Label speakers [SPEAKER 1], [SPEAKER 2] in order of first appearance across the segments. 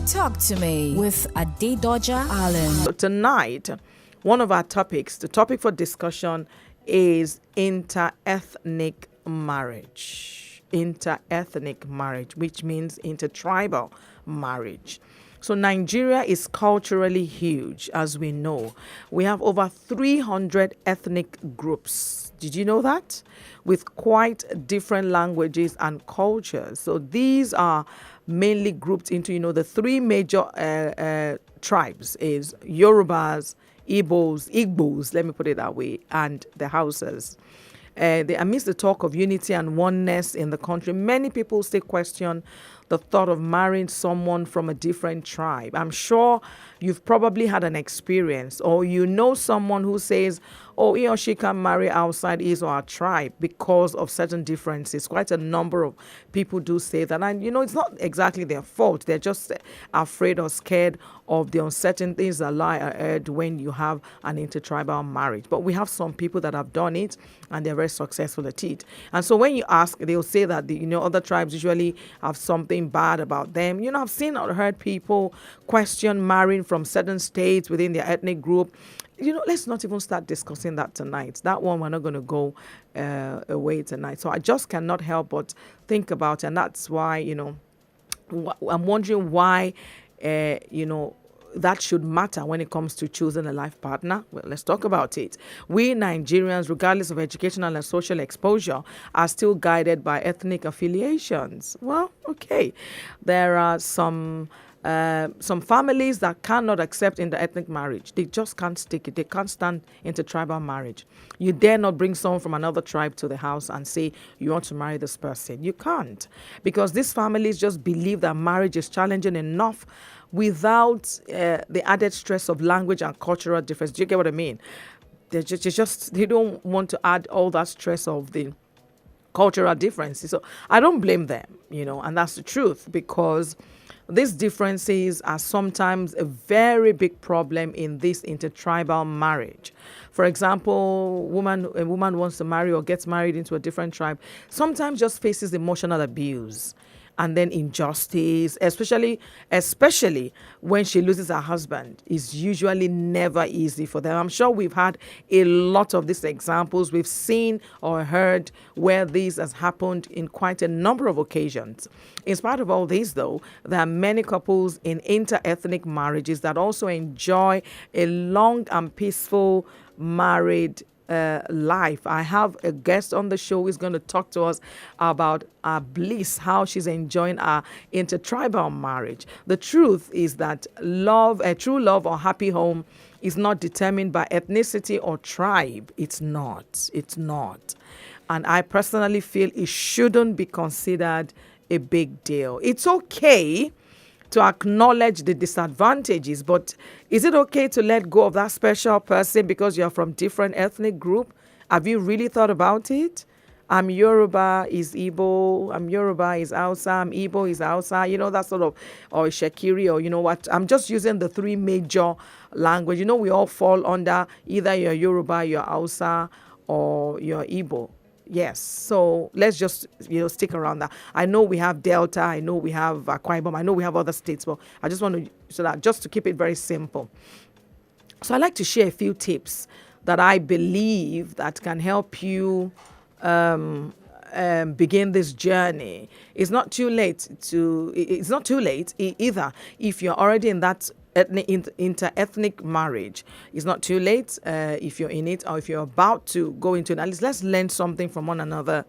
[SPEAKER 1] Talk to me with Adedoja Allen.
[SPEAKER 2] So tonight, one of our topics, the topic for discussion is inter-ethnic marriage. Inter-ethnic marriage, which means intertribal marriage. So Nigeria is culturally huge, as we know. We have over 300 ethnic groups. Did you know that? With quite different languages and cultures. So these are mainly grouped into, the three major tribes is Yorubas, Igbos, let me put it that way, and the Hausas. Amidst the talk of unity and oneness in the country, many people still question the thought of marrying someone from a different tribe. I'm sure you've probably had an experience, or you know someone who says, oh, he or she can marry outside his or her tribe because of certain differences. Quite a number of people do say that. And, it's not exactly their fault. They're just afraid or scared of the uncertain things that lie ahead when you have an intertribal marriage. But we have some people that have done it, and they're very successful at it. And so when you ask, they'll say that other tribes usually have something bad about them. I've seen or heard people question marrying from certain states within their ethnic group. Let's not even start discussing that tonight. That one, we're not going to go away tonight. So I just cannot help but think about it. And that's why, I'm wondering why, that should matter when it comes to choosing a life partner. Well, let's talk about it. We Nigerians, regardless of educational and social exposure, are still guided by ethnic affiliations. Well, okay. There are some families that cannot accept inter-ethnic marriage. They just can't stick it. They can't stand intertribal marriage. You dare not bring someone from another tribe to the house and say you want to marry this person. You can't, because these families just believe that marriage is challenging enough without the added stress of language and cultural difference. Do you get what I mean? They don't want to add all that stress of the cultural differences. So I don't blame them, and that's the truth, because these differences are sometimes a very big problem in this intertribal marriage. For example, a woman wants to marry or gets married into a different tribe, sometimes just faces emotional abuse and then injustice, especially when she loses her husband. Is usually never easy for them. I'm sure we've had a lot of these examples. We've seen or heard where this has happened in quite a number of occasions. In spite of all this, though, there are many couples in inter-ethnic marriages that also enjoy a long and peaceful married life. I have a guest on the show who is going to talk to us about bliss, how she's enjoying our intertribal marriage. The truth is that true love or happy home is not determined by ethnicity or tribe. It's not. And I personally feel it shouldn't be considered a big deal. It's okay to acknowledge the disadvantages, but is it okay to let go of that special person because you're from different ethnic group? Have you really thought about it? I'm Yoruba is Igbo, I'm Yoruba is Hausa, I'm Igbo is Hausa, that sort of, or Shekiri, or what. I'm just using the three major language. We all fall under either you're Yoruba, you're Hausa, or you're Igbo. Yes, so let's just stick around that. I know we have Delta, I know we have Akwa Ibom, I know we have other states, but I just want to keep it very simple. So I'd like to share a few tips that I believe that can help you begin this journey. It's not too late either if you're already in that inter-ethnic marriage. It's not too late if you're in it, or if you're about to go into it. At least let's learn something from one another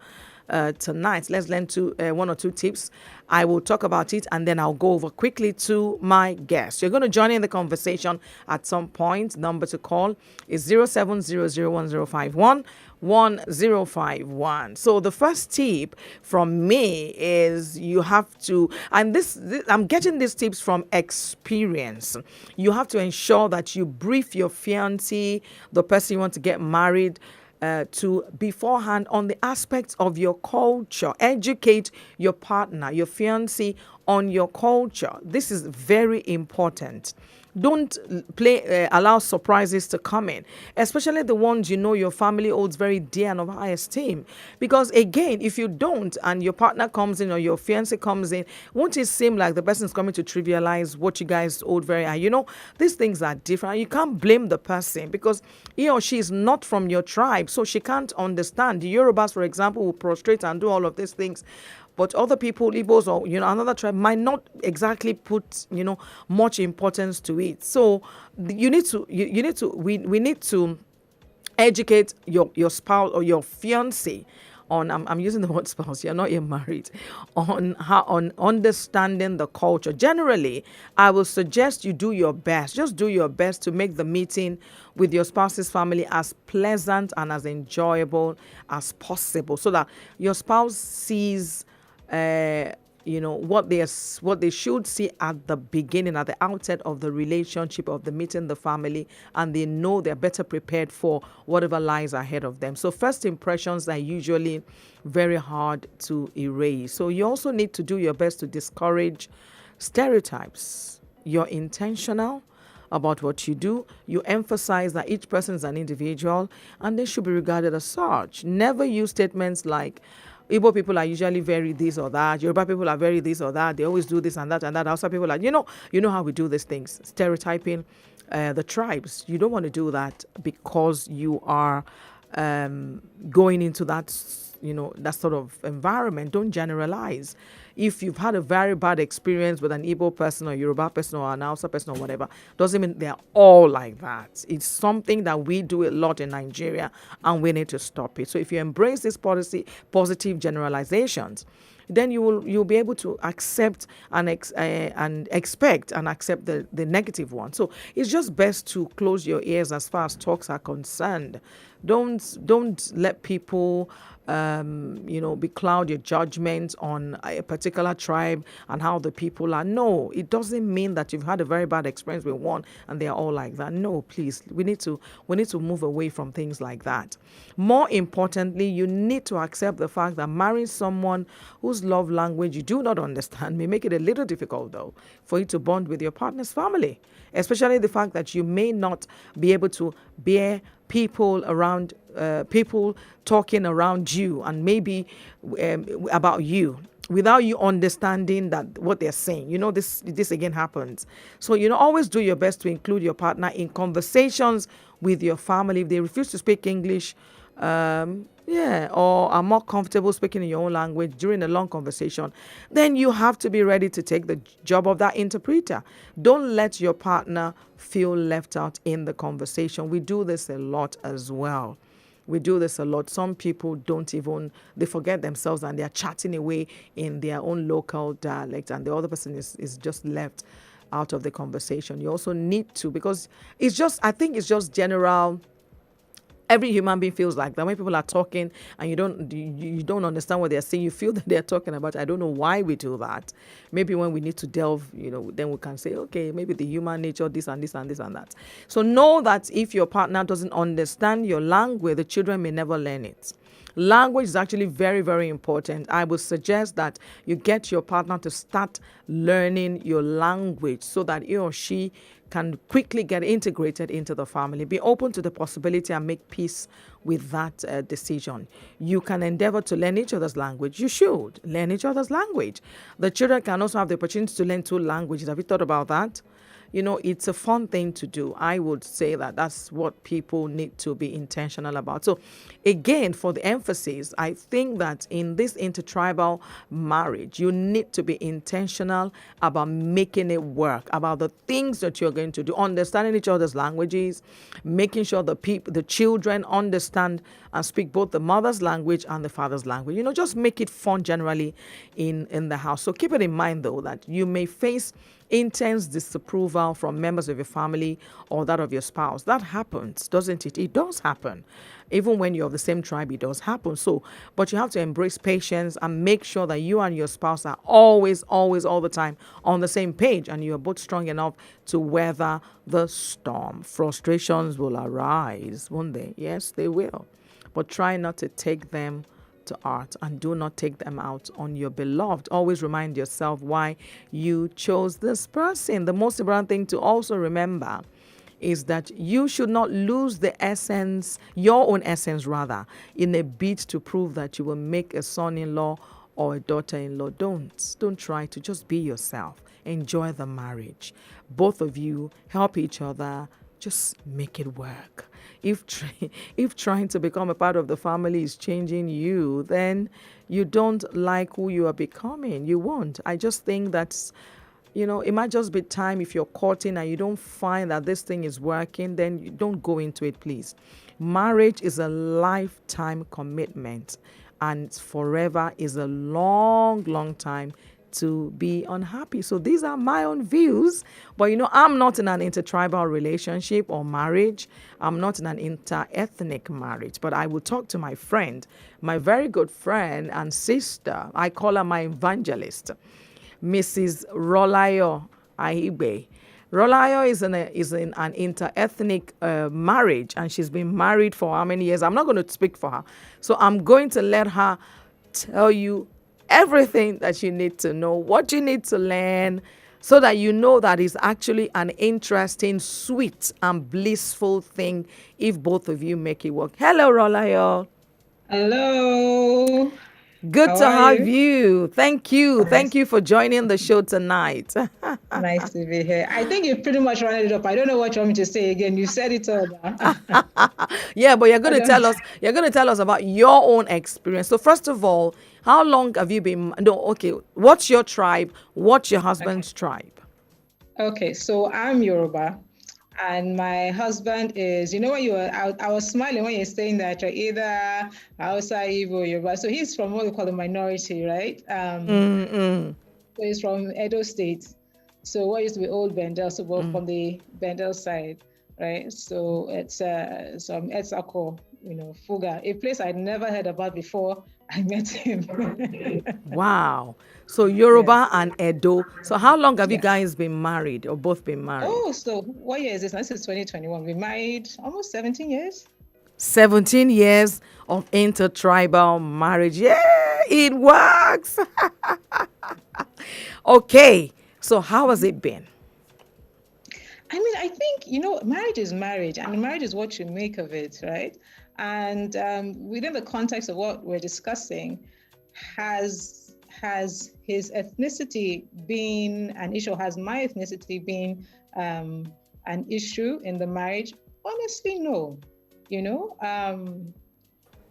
[SPEAKER 2] tonight. Let's learn one or two tips. I will talk about it, and then I'll go over quickly to my guest. You're going to join in the conversation at some point. Number to call is 07001051. So the first tip from me is you have to, and this I'm getting these tips from experience. You have to ensure that you brief your fiancé, the person you want to get married to beforehand on the aspects of your culture. Educate your partner, your fiancé, on your culture. This is very important. Don't allow surprises to come in, especially the ones you know your family holds very dear and of high esteem. Because again, if you don't and your partner comes in or your fiance comes in, won't it seem like the person is coming to trivialize what you guys hold very high? You know, these things are different. You can't blame the person because he or she is not from your tribe, so she can't understand. The Yorubas, for example, will prostrate and do all of these things. But other people, Igbos or another tribe, might not exactly put much importance to it. So you need to we need to educate your spouse or your fiance on, I'm using the word spouse, you're not yet married, on understanding the culture. Generally, I will suggest you do your best. Just do your best to make the meeting with your spouse's family as pleasant and as enjoyable as possible, so that your spouse sees what they should see at the beginning, at the outset of the relationship, of the meeting, the family, and they know they're better prepared for whatever lies ahead of them. So first impressions are usually very hard to erase. So you also need to do your best to discourage stereotypes. You're intentional about what you do. You emphasize that each person is an individual and they should be regarded as such. Never use statements like, Igbo people are usually very this or that. Yoruba people are very this or that. They always do this and that and that. Hausa people are, you know how we do these things. Stereotyping the tribes. You don't want to do that because you are going into that, that sort of environment. Don't generalize. If you've had a very bad experience with an Igbo person or Yoruba person or an Hausa person or whatever, doesn't mean they're all like that. It's something that we do a lot in Nigeria and we need to stop it. So if you embrace this positive generalizations, then you'll be able to accept and expect and accept the negative one. So it's just best to close your ears as far as talks are concerned. Don't let people becloud your judgment on a particular tribe and how the people are. No, it doesn't mean that you've had a very bad experience with one and they're all like that. No, please, we need to move away from things like that. More importantly, you need to accept the fact that marrying someone whose love language you do not understand may make it a little difficult, though, for you to bond with your partner's family, especially the fact that you may not be able to bear people talking around you and maybe about you without you understanding that what they're saying. This again happens. So always do your best to include your partner in conversations with your family. If they refuse to speak English, or are more comfortable speaking in your own language during a long conversation, then you have to be ready to take the job of that interpreter. Don't let your partner feel left out in the conversation. We do this a lot as well. We do this a lot. Some people they forget themselves and they're chatting away in their own local dialect, and the other person is just left out of the conversation. You also need to, because I think it's just general. Every human being feels like that when people are talking and you don't understand what they're saying. You feel that they're talking about. I don't know why we do that. Maybe when we need to delve, then we can say, okay, maybe the human nature, this and this and this and that. So know that if your partner doesn't understand your language, the children may never learn it. Language is actually very, very important. I would suggest that you get your partner to start learning your language so that he or she can quickly get integrated into the family. Be open to the possibility and make peace with that decision. You can endeavor to learn each other's language. You should learn each other's language. The children can also have the opportunity to learn 2 languages. Have you thought about that? It's a fun thing to do. I would say that that's what people need to be intentional about. So again, for the emphasis, I think that in this intertribal marriage, you need to be intentional about making it work, about the things that you're going to do, understanding each other's languages, making sure the children understand and speak both the mother's language and the father's language. Just make it fun generally in the house. So keep it in mind, though, that you may face intense disapproval from members of your family or that of your spouse. That happens, doesn't it? It does happen. Even when you're of the same tribe, it does happen. So, but you have to embrace patience and make sure that you and your spouse are always, all the time on the same page and you are both strong enough to weather the storm. Frustrations will arise, won't they? Yes, they will. But try not to take them to heart and do not take them out on your beloved. Always remind yourself why you chose this person. The most important thing to also remember is that you should not lose the essence, your own essence rather, in a bid to prove that you will make a son-in-law or a daughter-in-law. Don't try to. Just be yourself. Enjoy the marriage. Both of you help each other. Just make it work. If trying to become a part of the family is changing you, then you don't like who you are becoming. You won't. I just think that's, it might just be time. If you're courting and you don't find that this thing is working, then you don't go into it, please. Marriage is a lifetime commitment, and forever is a long, long time to be unhappy. So these are my own views, but I'm not in an intertribal relationship or marriage. I'm not in an inter-ethnic marriage, but I will talk to my friend, my very good friend and sister. I call her my evangelist, Mrs. Rolayo Ahibe. Rolayo is in an inter-ethnic marriage, and she's been married for how many years? I'm not going to speak for her. So I'm going to let her tell you everything that you need to know, what you need to learn, so that you know that it's actually an interesting, sweet, and blissful thing if both of you make it work. Hello, Rolayo.
[SPEAKER 3] Hello.
[SPEAKER 2] Good
[SPEAKER 3] How
[SPEAKER 2] to
[SPEAKER 3] are
[SPEAKER 2] have
[SPEAKER 3] you?
[SPEAKER 2] you. Thank you. Thank
[SPEAKER 3] Nice,
[SPEAKER 2] you for joining the show tonight.
[SPEAKER 3] nice to be here. I think you pretty much rounded it up. I don't know what you want me to say again. You said it all now.
[SPEAKER 2] Yeah, but you're
[SPEAKER 3] I
[SPEAKER 2] going to
[SPEAKER 3] don't.
[SPEAKER 2] tell us. You're going to tell us about your own experience. So first of all, how long have you been? No, okay. What's your tribe? What's your
[SPEAKER 3] Okay.
[SPEAKER 2] husband's tribe?
[SPEAKER 3] Okay. So I'm Yoruba, and my husband is. When I was smiling when you're saying that you're either Hausa, Igbo, or Yoruba. So he's from what we call the minority, right? So he's from Edo State. So what used to be Old Bendel, so we're from the Bendel side, right? So it's some Etsako, Fuga, a place I'd never heard about before I met him.
[SPEAKER 2] Wow. So Yoruba
[SPEAKER 3] Yes.
[SPEAKER 2] and Edo. So how long have you
[SPEAKER 3] Yes.
[SPEAKER 2] guys been married or both been married?
[SPEAKER 3] Oh, so what year is this? This is 2021. We married almost 17 years.
[SPEAKER 2] 17 years of intertribal marriage. Yeah, it works. Okay. So how has it been?
[SPEAKER 3] I think, marriage is marriage, and marriage is what you make of it, right? And within the context of what we're discussing, has his ethnicity been an issue? Has my ethnicity been an issue in the marriage? Honestly, no.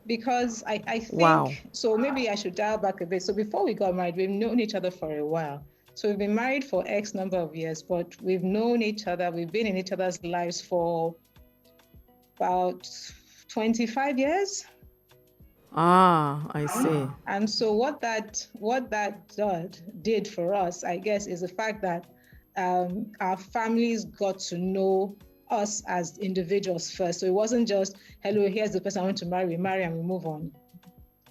[SPEAKER 3] Because I
[SPEAKER 2] Wow.
[SPEAKER 3] think, so maybe I should dial back a bit. So before we got married, we've known each other for a while. So we've been married for X number of years, but we've known each other, we've been in each other's lives for about 25 years.
[SPEAKER 2] Ah, I see.
[SPEAKER 3] And so what that did for us, I guess, is the fact that our families got to know us as individuals first. So it wasn't just, hello, here's the person I want to marry, we marry and we move on.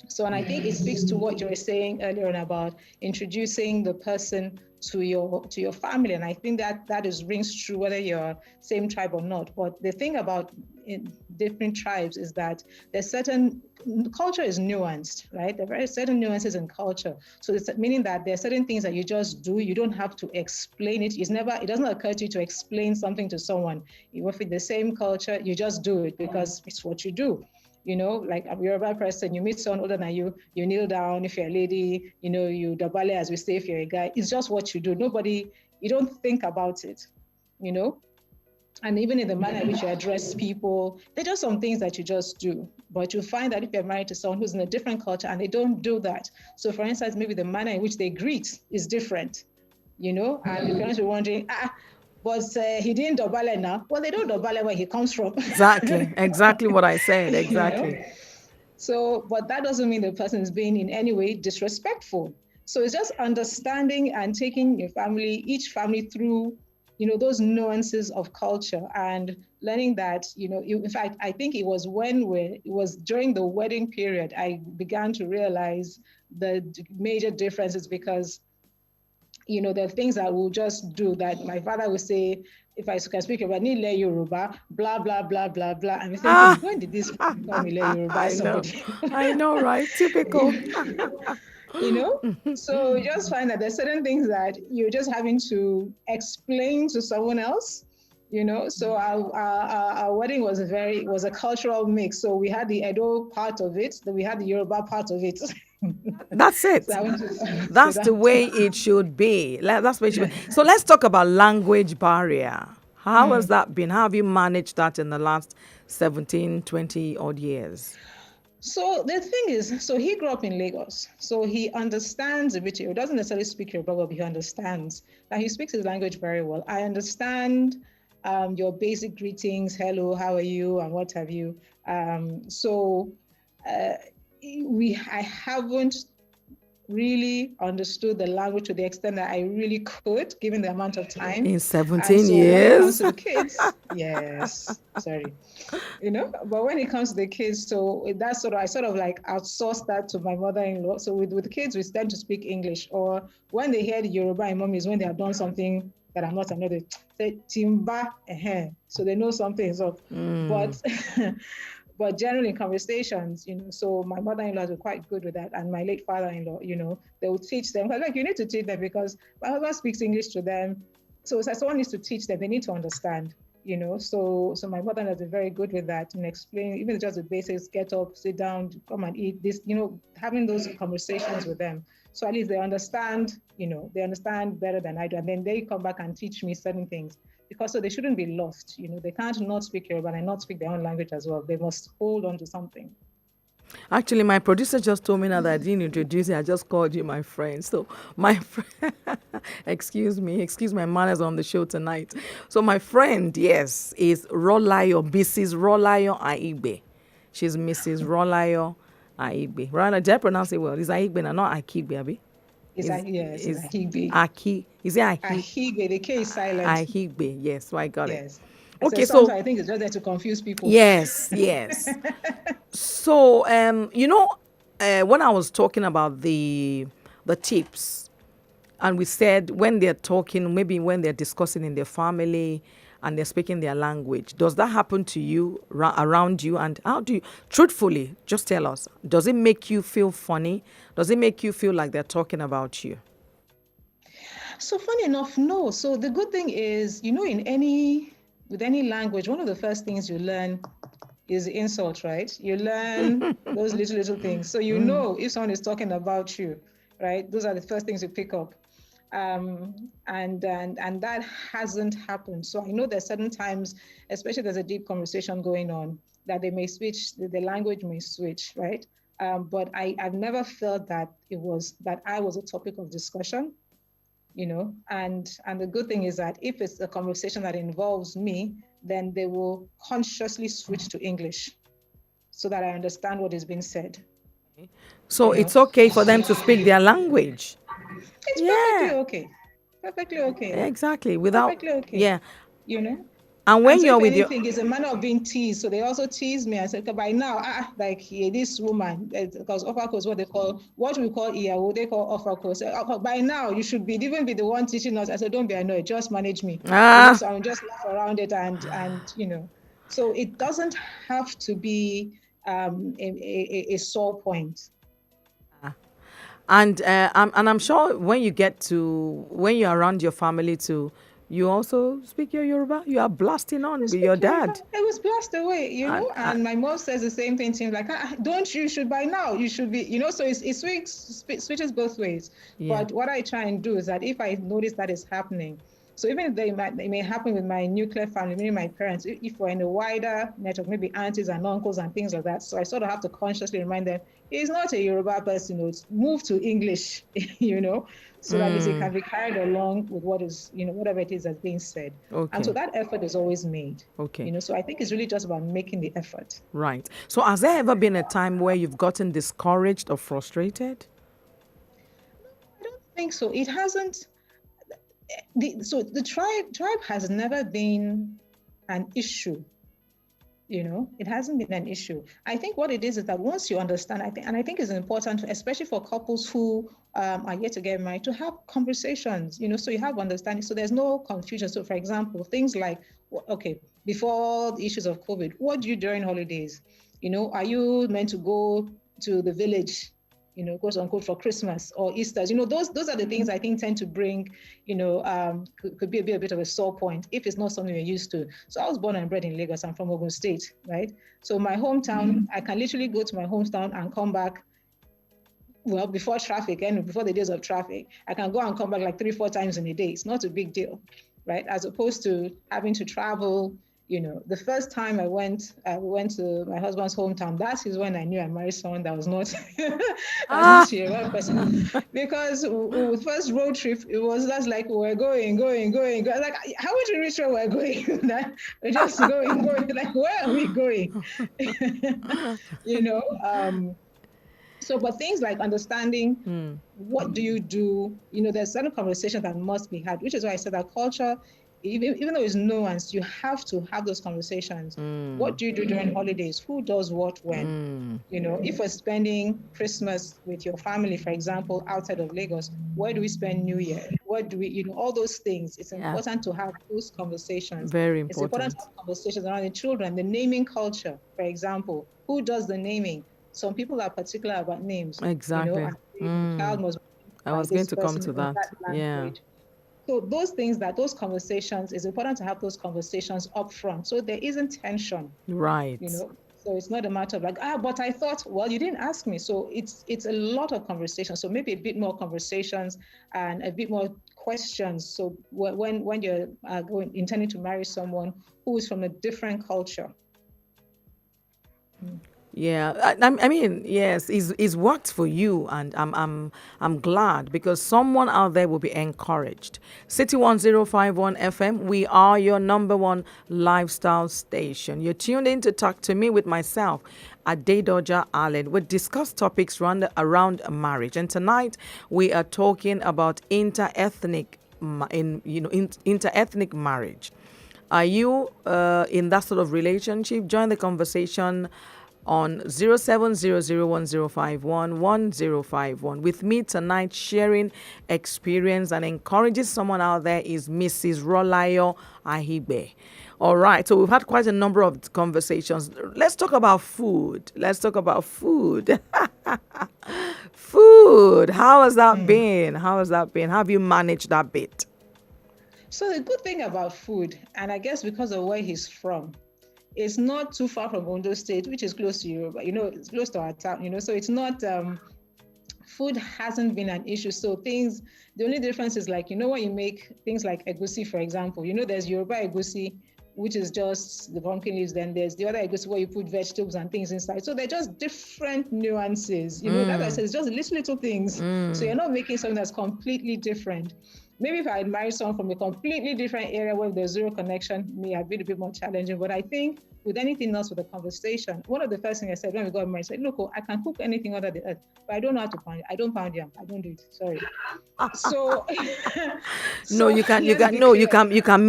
[SPEAKER 3] So, and I think it speaks to what you were saying earlier on about introducing the person to your family. And I think that rings true whether you're same tribe or not. But the thing about different tribes is that there's certain culture is nuanced, right? There are very certain nuances in culture. So it's meaning that there are certain things that you just do. You don't have to explain it. It doesn't occur to you to explain something to someone. You work with the same culture, you just do it because it's what you do. Like a Yoruba person, you meet someone older than you kneel down. If you're a lady, you dabale, as we say, if you're a guy. It's just what you do. You don't think about it, And even in the manner in which you address people, they're just some things that you just do. But you find that if you're married to someone who's in a different culture and they don't do that. So for instance, maybe the manner in which they greet is different, and your parents were wondering, but he didn't dobale now. Well, they don't dobale where he comes from.
[SPEAKER 2] Exactly what I said. Exactly.
[SPEAKER 3] So, but that doesn't mean the person is being in any way disrespectful. So it's just understanding and taking each family through, those nuances of culture and learning that, in fact, I think it was during the wedding period, I began to realize the major differences because there are things that we'll just do that my father would say, if I can speak about Nile Yoruba, blah, blah, blah, blah, blah. I'm thinking,
[SPEAKER 2] Ah,
[SPEAKER 3] when did this become Nile Yoruba
[SPEAKER 2] I
[SPEAKER 3] as
[SPEAKER 2] know.
[SPEAKER 3] somebody?
[SPEAKER 2] I know, right? Typical.
[SPEAKER 3] you know? So you just find that there's certain things that you're just having to explain to someone else. So our wedding was a cultural mix. So we had the Edo part of it, then we had the Yoruba part of it.
[SPEAKER 2] That's
[SPEAKER 3] So
[SPEAKER 2] it.
[SPEAKER 3] I went to
[SPEAKER 2] That's the
[SPEAKER 3] that.
[SPEAKER 2] way it should be. That's what it should be. So let's talk about language barrier. How has that been? How have you managed that in the last 17, 20 odd years?
[SPEAKER 3] So the thing is, so he grew up in Lagos, so he understands a bit. He doesn't necessarily speak Yoruba, but he understands. Now he speaks his language very well. I understand your basic greetings, hello, how are you, and what have you. So I haven't really understood the language to the extent that I really could, given the amount of time.
[SPEAKER 2] In
[SPEAKER 3] And
[SPEAKER 2] 17
[SPEAKER 3] so when it comes
[SPEAKER 2] years?
[SPEAKER 3] to the kids, yes, sorry, but when it comes to the kids, so that's I sort of like outsourced that to my mother-in-law. So with the kids, we tend to speak English, or when they hear the Yoruba in mom is when they have done something that I'm not, I know they say timba, so they know something is up. But but generally in conversations, so my mother-in-laws were quite good with that, and my late father-in-law, they would teach them. Like, you need to teach them because my husband speaks English to them, so someone needs to teach them. They need to understand. So my mother-in-law is very good with that and explain, even just the basics: get up, sit down, come and eat this. Having those conversations with them, so at least they understand. They understand better than I do, and then they come back and teach me certain things. Because so they shouldn't be lost. They can't not speak Yoruba and not speak their own language as well. They must hold on to something.
[SPEAKER 2] Actually, my producer just told me now that I didn't introduce you. I just called you my friend. So my friend, excuse my manners on the show tonight. So my friend, yes, is Rolayo, Mrs. Rolayo Aigbe. She's Mrs. Rolayo Aigbe. Right? Did I pronounce it well? It's Aigbe, not Akibe, Abi?
[SPEAKER 3] It's Ahigbe.
[SPEAKER 2] Aki. Is it Ahi?
[SPEAKER 3] Ahigbe. The K is silent.
[SPEAKER 2] Aigbe. Yes, so I got it.
[SPEAKER 3] Yes.
[SPEAKER 2] Okay,
[SPEAKER 3] So
[SPEAKER 2] so
[SPEAKER 3] I think it's just there to confuse people.
[SPEAKER 2] yes. So, when I was talking about the tips, and we said when they're talking, maybe when they're discussing in their family and they're speaking their language, does that happen to you around you? And how do you, truthfully, just tell us, does it make you feel funny? Does it make you feel like they're talking about you?
[SPEAKER 3] So funny enough, no. So the good thing is, with any language, one of the first things you learn is insult, right? You learn those little things. So if someone is talking about you, right? Those are the first things you pick up. And that hasn't happened. So I know there's certain times, especially there's a deep conversation going on, that they may switch, the language may switch, right? But I've never felt that I was a topic of discussion. And the good thing is that if it's a conversation that involves me, then they will consciously switch to English so that I understand what is being said.
[SPEAKER 2] So it's okay for them to speak their language.
[SPEAKER 3] It's perfectly okay. Perfectly okay.
[SPEAKER 2] Exactly. Without,
[SPEAKER 3] perfectly okay.
[SPEAKER 2] Yeah.
[SPEAKER 3] And
[SPEAKER 2] when
[SPEAKER 3] so
[SPEAKER 2] you're
[SPEAKER 3] if
[SPEAKER 2] with
[SPEAKER 3] anything, it's a manner of being teased. So they also tease me. I said, by now, this woman, because ofako is what we call Iyawo, they call ofako. So by now, you should even be the one teaching us. I said, don't be annoyed, just manage me. So I'll just laugh around it and So it doesn't have to be a sore point.
[SPEAKER 2] And I'm sure when you're around your family too, you also speak your Yoruba. You are blasting on with your dad.
[SPEAKER 3] I was blast away, and my mom says the same thing to him, like, you should by now, you should be, so it switches both ways.
[SPEAKER 2] Yeah.
[SPEAKER 3] But what I try and do is that if I notice that is happening, so even if it may happen with my nuclear family, meaning my parents, if we're in a wider network, maybe aunties and uncles and things like that. So I sort of have to consciously remind them, he's not a Yoruba person, it's move to English, so that it can be carried along with what is, whatever it is that's being said.
[SPEAKER 2] Okay.
[SPEAKER 3] And so that effort is always made.
[SPEAKER 2] Okay.
[SPEAKER 3] So I think it's really just about making the effort.
[SPEAKER 2] Right. So has there ever been a time where you've gotten discouraged or frustrated?
[SPEAKER 3] I don't think so. It hasn't. The tribe has never been an issue It hasn't been an issue. I think what it is that once you understand, I think it's important, especially for couples who are yet to get married, to have conversations, so you have understanding, so there's no confusion. So, for example, things like, okay, before the issues of COVID, what do you do during holidays? Are you meant to go to the village, quote unquote, for Christmas or Easter? Those are the things I think tend to bring, could be a bit of a sore point if it's not something you're used to. So I was born and bred in Lagos. I'm from Ogun State, right? So my hometown, I can literally go to my hometown and come back. Well, before traffic and before the days of traffic, I can go and come back like 3-4 times in a day. It's not a big deal, right? As opposed to having to travel. The first time we went to my husband's hometown. That is when I knew I married someone that was not a one person. Because first road trip, it was just like we're going. Like, how would you reach where we're going? We're just going. Like, where are we going? So, but things like understanding what do you do, there's certain conversations that must be had, which is why I said that culture, even though it's nuanced, you have to have those conversations. What do you do during holidays? Who does what when? If we're spending Christmas with your family, for example, outside of Lagos, where do we spend New Year? What do we, all those things. It's important to have those conversations.
[SPEAKER 2] Very important.
[SPEAKER 3] It's important to have conversations around the children, the naming culture, for example. Who does the naming? Some people are particular about names.
[SPEAKER 2] Exactly.
[SPEAKER 3] Child must
[SPEAKER 2] I was going to come to that. Yeah.
[SPEAKER 3] So those conversations, it's important to have those conversations up front, so there isn't tension.
[SPEAKER 2] Right.
[SPEAKER 3] So it's not a matter of like, but I thought, well, you didn't ask me. So it's a lot of conversations. So maybe a bit more conversations and a bit more questions. So when you're intending to marry someone who is from a different culture.
[SPEAKER 2] Yeah, I mean, yes, it's worked for you, and I'm glad, because someone out there will be encouraged. City 1051 FM, we are your number one lifestyle station. You're tuned in to Talk to Me with myself, Adedoja Allen. We discuss topics around marriage, and tonight we are talking about interethnic marriage. Are you in that sort of relationship? Join the conversation on 070010511051. With me tonight, sharing experience and encouraging someone out there, is Mrs. Rolayo Ahibe. All right, so we've had quite a number of conversations. Let's talk about food. Food. How has that been? How have you managed that bit?
[SPEAKER 3] So the good thing about food, and I guess because of where he's from, it's not too far from Ondo State, which is close to Europe. It's close to our town. So it's not, food hasn't been an issue. So the only difference is like, when you make things like egusi, for example, there's Yoruba egusi, which is just the pumpkin leaves. Then there's the other egusi where you put vegetables and things inside. So they're just different nuances. That I said, it's just little things. So you're not making something that's completely different. Maybe if I had married someone from a completely different area where there's zero connection, may have been a bit more challenging. But I think with anything else, with a conversation, one of the first things I said when we got married, I said, look, I can cook anything under the earth, but I don't know how to pound it. I don't pound yam. I don't do it. Sorry. So
[SPEAKER 2] no, you can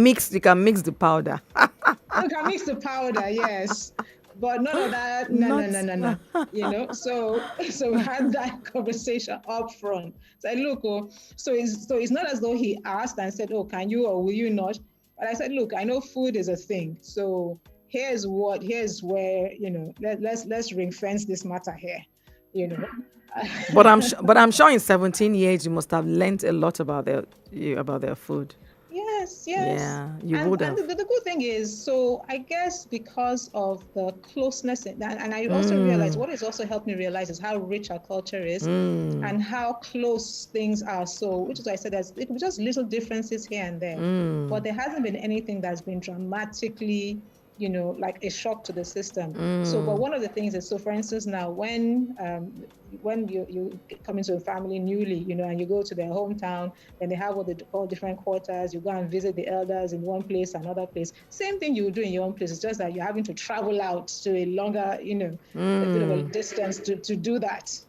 [SPEAKER 2] mix the powder.
[SPEAKER 3] You can mix the powder, yes. But none of that, no. So we had that conversation up front. So look, so it's not as though he asked and said, oh, can you or will you not? But I said, look, I know food is a thing. So here's where, let's ring fence this matter here,
[SPEAKER 2] But I'm sure in 17 years you must have learned a lot about their food.
[SPEAKER 3] Yes.
[SPEAKER 2] Yeah, you would have.
[SPEAKER 3] And the good thing is, so I guess because of the closeness, and I also realized, what has also helped me realize is how rich our culture is and how close things are. So, which is why I said it could be just little differences here and there, but there hasn't been anything that's been dramatically, like a shock to the system. So, but one of the things is, so for instance, now when you come into a family newly, and you go to their hometown, and they have what they call different quarters, you go and visit the elders in one place, another place. Same thing you would do in your own place. It's just that you're having to travel out to a longer, a bit of a distance to do that,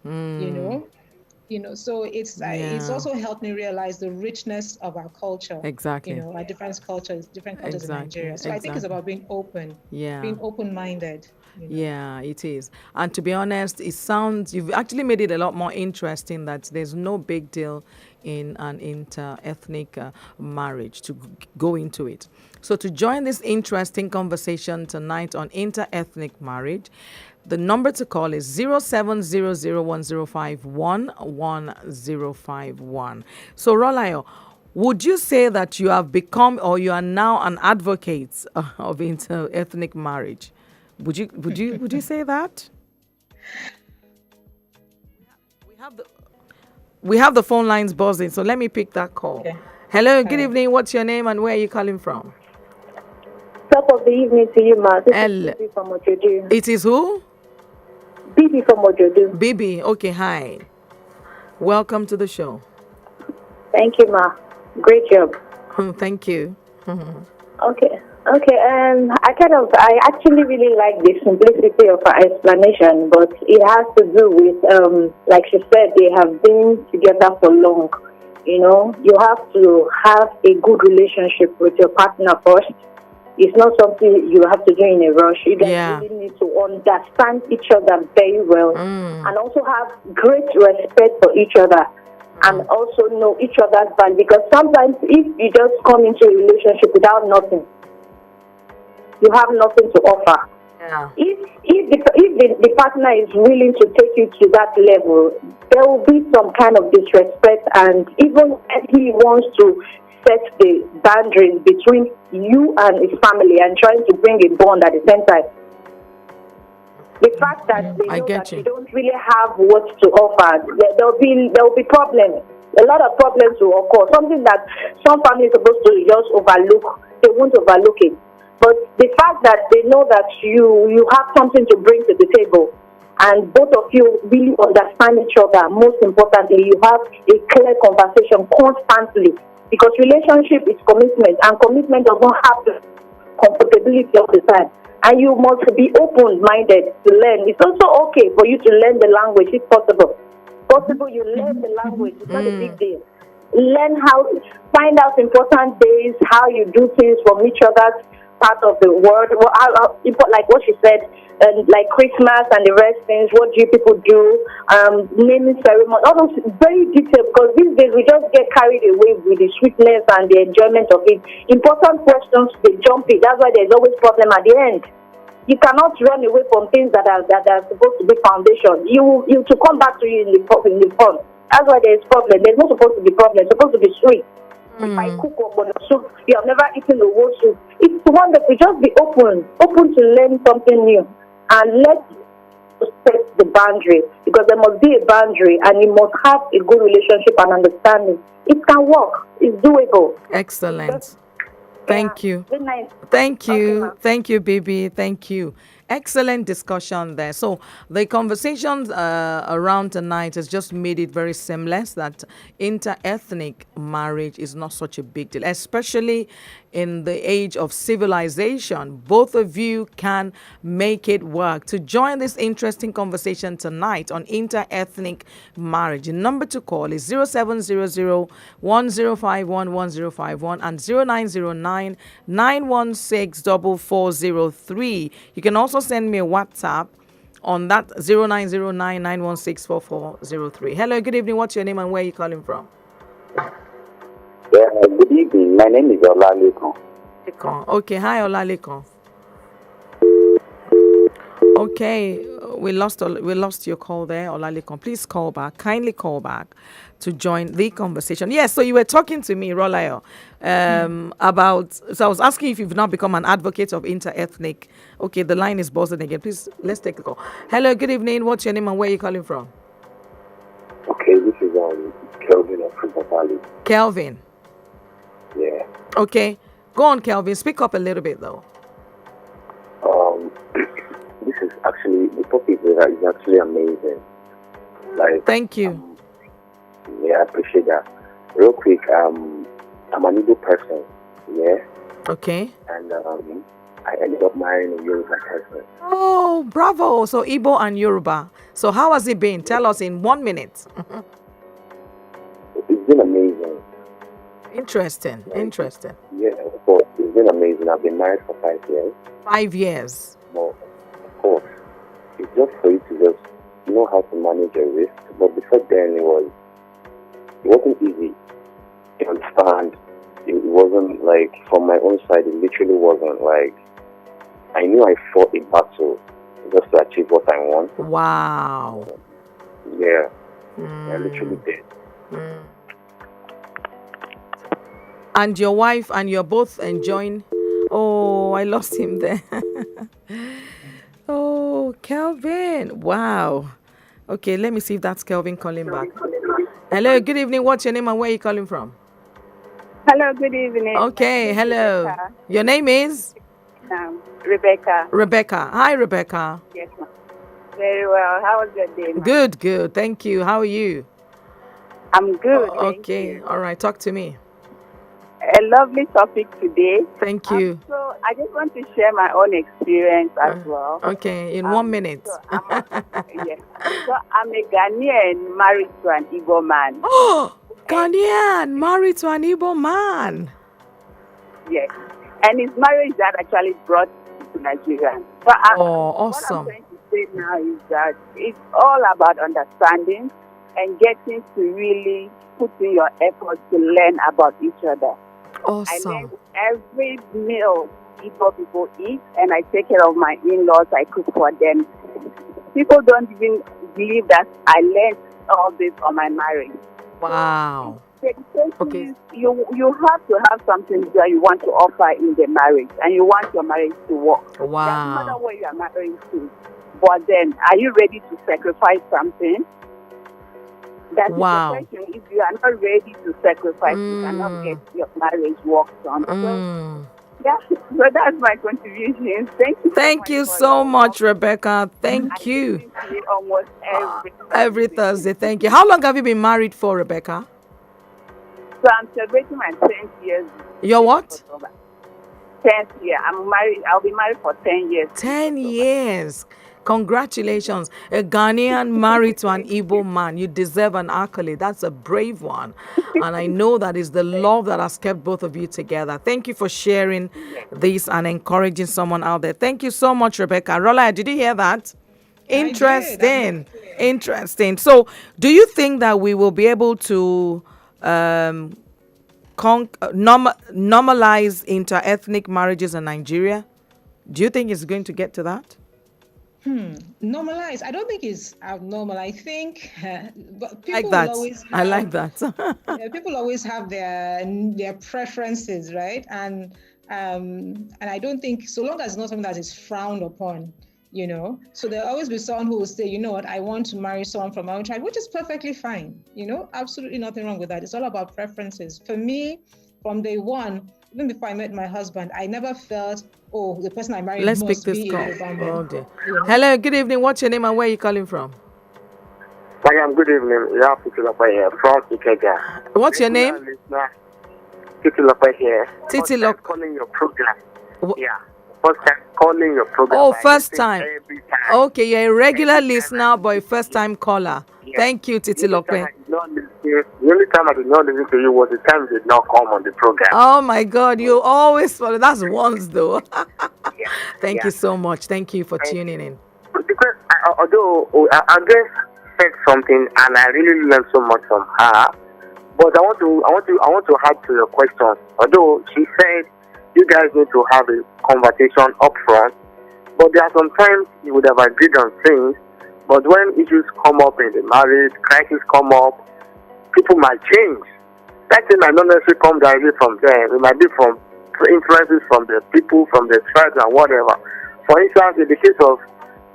[SPEAKER 3] So it's
[SPEAKER 2] Yeah.
[SPEAKER 3] also helped me realize the richness of our culture,
[SPEAKER 2] Exactly.
[SPEAKER 3] our different cultures in
[SPEAKER 2] Exactly.
[SPEAKER 3] Nigeria. So I think it's
[SPEAKER 2] Exactly.
[SPEAKER 3] about being open,
[SPEAKER 2] Yeah.
[SPEAKER 3] being open-minded.
[SPEAKER 2] Yeah, it is. And to be honest, you've actually made it a lot more interesting that there's no big deal in an inter-ethnic marriage to go into it. So to join this interesting conversation tonight on inter-ethnic marriage, the number to call is 07001051. So Rolayo, would you say that you have become or you are now an advocate of inter-ethnic marriage? Would you say that? We have the we have the phone lines buzzing, so let me pick that call.
[SPEAKER 3] Okay.
[SPEAKER 2] Hello,
[SPEAKER 3] All
[SPEAKER 2] good
[SPEAKER 3] right.
[SPEAKER 2] evening. What's your name and where are you calling from?
[SPEAKER 4] Top of the evening to you, ma. This is
[SPEAKER 2] L.
[SPEAKER 4] Bibi from Ojodu.
[SPEAKER 2] It is who?
[SPEAKER 4] Bibi from Ojodu.
[SPEAKER 2] Bibi. Okay, hi. Welcome to the show.
[SPEAKER 4] Thank you, ma. Great job.
[SPEAKER 2] Thank you.
[SPEAKER 4] Okay. Okay. I actually really like the simplicity of her explanation, but it has to do with, like she said, they have been together for long. You have to have a good relationship with your partner first. It's not something you have to do in a rush. You guys
[SPEAKER 2] Yeah.
[SPEAKER 4] really need to understand each other very well and also have great respect for each other and also know each other's value. Because sometimes if you just come into a relationship without nothing, you have nothing to offer.
[SPEAKER 2] Yeah.
[SPEAKER 4] If the partner is willing to take you to that level, there will be some kind of disrespect, and even if he wants to set the boundaries between you and his family and trying to bring a bond at the same time. The fact that they
[SPEAKER 2] I
[SPEAKER 4] know
[SPEAKER 2] get
[SPEAKER 4] that you
[SPEAKER 2] you.
[SPEAKER 4] don't really have what to offer, there will be problems. A lot of problems will occur. Something that some families are supposed to just overlook, they won't overlook it. But the fact that they know that you have something to bring to the table, and both of you really understand each other. Most importantly, you have a clear conversation constantly, because relationship is commitment, and commitment does not have the comfortability all the time. And you must be open-minded to learn. It's also okay for you to learn the language if possible. You learn the language. It's not a big deal. Learn find out important days, how you do things from each other's part of the world. Like what she said, like Christmas and the rest things. What do you people do? Naming ceremony. All those very detailed, because these days we just get carried away with the sweetness and the enjoyment of it. Important questions, they jump it. That's why there's always problem at the end. You cannot run away from things that are supposed to be foundation. You to come back to you in the fun. That's why there's problem. There's not supposed to be problem. It's supposed to be sweet. If I cook up on a soup, you have never eaten a whole soup. It's wonderful. Just be open to learn something new, and let's set the boundary, because there must be a boundary, and you must have a good relationship and understanding. It can work. It's doable.
[SPEAKER 2] Excellent. Thank you.
[SPEAKER 4] Good night.
[SPEAKER 2] Thank you.
[SPEAKER 4] Okay,
[SPEAKER 2] Thank you, Bibi. Thank you. Excellent discussion there. So the conversations around tonight has just made it very seamless that inter-ethnic marriage is not such a big deal, especially in the age of civilization. Both of you can make it work. To join this interesting conversation tonight on inter-ethnic marriage, the number to call is 0700-1051-1051 and 0909-916-4403. You can also send me a WhatsApp on that 0909-916-4403. Hello, good evening. What's your name and where are you calling from?
[SPEAKER 5] Yeah, good evening. My name is Olalekan.
[SPEAKER 2] Okay, hi Olalekan. Okay, we lost your call there, Olalekan. Please kindly call back to join the conversation. Yes, so you were talking to me, Rolayo, about. So I was asking if you've now become an advocate of inter-ethnic. Okay, the line is buzzing again. Please, let's take a call. Hello, good evening. What's your name and where are you calling from?
[SPEAKER 5] Okay, this is Kelvin of River Valley.
[SPEAKER 2] Kelvin.
[SPEAKER 5] Yeah.
[SPEAKER 2] Okay, go on, Kelvin. Speak up a little bit though.
[SPEAKER 5] This is actually the topic is actually amazing. Like,
[SPEAKER 2] thank you.
[SPEAKER 5] Yeah, I appreciate that. Real quick, I'm an Igbo person. Yeah.
[SPEAKER 2] Okay.
[SPEAKER 5] And I ended up marrying a Yoruba person.
[SPEAKER 2] Oh, bravo! So Igbo and Yoruba. So how has it been? Tell us in 1 minute. Interesting. Interesting.
[SPEAKER 5] Yeah, of course. It's been amazing. I've been married for 5 years.
[SPEAKER 2] 5 years.
[SPEAKER 5] But of course, it's just for you to just know how to manage your risk. But before then, it wasn't easy. You understand? It wasn't like, from my own side, it literally wasn't like, I knew I fought a battle just to achieve what I want.
[SPEAKER 2] Wow.
[SPEAKER 5] Yeah, I literally did.
[SPEAKER 2] And your wife, and you're both enjoying. Oh, I lost him there. Oh, Kelvin. Wow. Okay, let me see if that's Kelvin calling back. Hello, good evening. What's your name and where are you calling from?
[SPEAKER 6] Hello, good evening.
[SPEAKER 2] Okay, hello.
[SPEAKER 6] Rebecca.
[SPEAKER 2] Your name is?
[SPEAKER 6] Rebecca.
[SPEAKER 2] Rebecca. Hi, Rebecca.
[SPEAKER 6] Yes, ma'am. Very well. How was your day, ma'am?
[SPEAKER 2] Good, good. Thank you. How are you?
[SPEAKER 6] I'm good. Thank
[SPEAKER 2] Okay,
[SPEAKER 6] you.
[SPEAKER 2] all right. Talk to me.
[SPEAKER 6] A lovely topic today.
[SPEAKER 2] Thank you.
[SPEAKER 6] So I just want to share my own experience as well.
[SPEAKER 2] Okay, in 1 minute.
[SPEAKER 6] So yes. So I'm a Ghanaian married to an Igbo man.
[SPEAKER 2] Oh, Ghanaian, married to an Igbo man.
[SPEAKER 6] Yes. And his marriage that actually brought him to Nigeria. So
[SPEAKER 2] Awesome.
[SPEAKER 6] What I'm trying to say now is that it's all about understanding and getting to really put in your effort to learn about each other.
[SPEAKER 2] Awesome.
[SPEAKER 6] I learn every meal people eat, and I take care of my in-laws. I cook for them. People don't even believe that I learned all this on my marriage.
[SPEAKER 2] Wow. Okay.
[SPEAKER 6] You have to have something that you want to offer in the marriage, and you want your marriage to work.
[SPEAKER 2] Wow.
[SPEAKER 6] Doesn't matter what you are married to. But then, are you ready to sacrifice something? That's the question. If you are not ready to sacrifice, you cannot get your marriage worked on. So, yeah, so that's my contribution.
[SPEAKER 2] Thank you so much, Rebecca. Thank you.
[SPEAKER 6] Almost
[SPEAKER 2] every Thursday. Thank you. How long have you been married for, Rebecca?
[SPEAKER 6] So I'm celebrating my 10th year.
[SPEAKER 2] Your what?
[SPEAKER 6] 10th year. I'm married. I'll be married for 10 years.
[SPEAKER 2] 10 years. Congratulations. A Ghanaian married to an Igbo man. You deserve an accolade. That's a brave one. And I know that is the love that has kept both of you together. Thank you for sharing this and someone out there. Thank you so much, Rebecca. Rola, did you hear that? Interesting. Interesting. So, do you think that we will be able to normalize inter-ethnic marriages in Nigeria? Do you think it's going to get to that?
[SPEAKER 3] Normalize. I don't think it's abnormal. I think, but people
[SPEAKER 2] like that.
[SPEAKER 3] Will always have,
[SPEAKER 2] I like that.
[SPEAKER 3] People always have their preferences, right? And I don't think, so long as it's not something that is frowned upon, So there'll always be someone who will say, you know what, I want to marry someone from my own tribe, which is perfectly fine. Absolutely nothing wrong with that. It's all about preferences. For me, from day one, even before I met my husband, I never felt, the person I married
[SPEAKER 2] Let's
[SPEAKER 3] must
[SPEAKER 2] pick this
[SPEAKER 3] be
[SPEAKER 2] call.
[SPEAKER 3] a
[SPEAKER 2] Okay. Hello, good evening. What's your name and where are you calling from?
[SPEAKER 7] Madam, good evening. Yeah, Titilopa here from Ikeja.
[SPEAKER 2] What's your name?
[SPEAKER 7] Titilopa here.
[SPEAKER 2] Titilopa.
[SPEAKER 7] Calling your program. Yeah. First time calling your program.
[SPEAKER 2] Oh, first time. Okay, you're a regular listener, but a first time caller. Yeah. Thank you, Titilope.
[SPEAKER 7] The only time I did not listen to you was the time you did not come on the program.
[SPEAKER 2] Oh my God, you always follow. That's once though. Thank you so much. Thank you for tuning in.
[SPEAKER 7] Because although Andres said something and I really learned so much from her, but I want to add to your question. Although she said you guys need to have a conversation up front, but there are some times you would have agreed on things, but when issues come up in the marriage, crises come up, people might change. That thing might not necessarily come directly from them. It might be from influences from the people, from the tribes and whatever. For instance, in the case of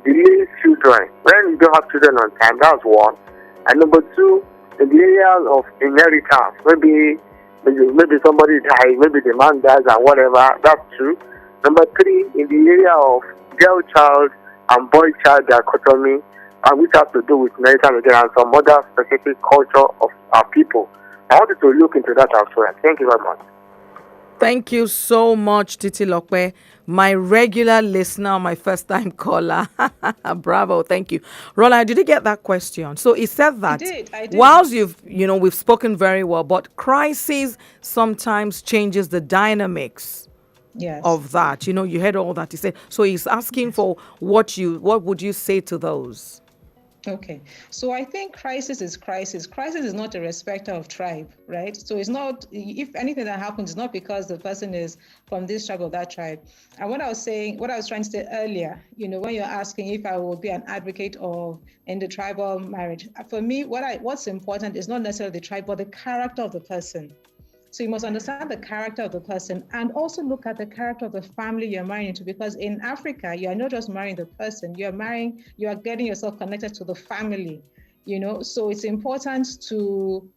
[SPEAKER 7] delayed children, when you don't have children on time, that's one. And number two, in the area of inheritance, maybe somebody dies, maybe the man dies and whatever, that's two. Number three, in the area of girl child and boy child dichotomy, which has to do with inheritance and some other specific culture of our people. I wanted to look into that as well. Thank you very much.
[SPEAKER 2] Thank you so much, Titi Lokwe, my regular listener, my first time caller. Bravo, thank you. Rola, did you get that question? So he said that
[SPEAKER 3] I did.
[SPEAKER 2] whilst we've spoken very well, but crisis sometimes changes the dynamics
[SPEAKER 3] Yes.
[SPEAKER 2] of that. You heard all that he said. So he's asking for what would you say to those?
[SPEAKER 3] Okay, so I think crisis is crisis. Crisis is not a respecter of tribe, right? So it's not, if anything that happens, it's not because the person is from this tribe or that tribe. And what I was trying to say earlier, when you're asking if I will be an advocate of intertribal marriage, for me, what's important is not necessarily the tribe, but the character of the person. So you must understand the character of the person and also look at the character of the family you're marrying into, because in Africa, you are not just marrying the person, you are getting yourself connected to the family, So it's important to,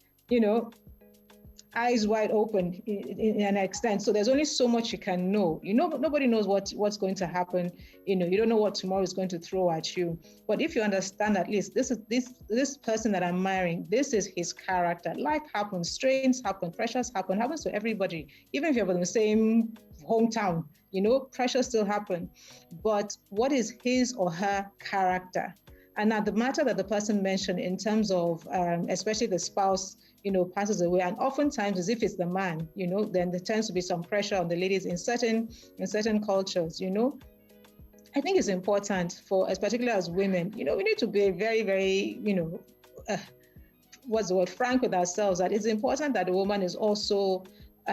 [SPEAKER 3] eyes wide open in an extent. So there's only so much you can know. Nobody knows what's going to happen. You don't know what tomorrow is going to throw at you. But if you understand at least this person that I'm marrying, this is his character. Life happens, strains happen, pressures happens to everybody. Even if you're from the same hometown, pressures still happen. But what is his or her character? And now the matter that the person mentioned in terms of, especially the spouse, passes away, and oftentimes as if it's the man, then there tends to be some pressure on the ladies in certain cultures, I think it's important for, particularly as women, we need to be very, very, frank with ourselves, that it's important that the woman is also,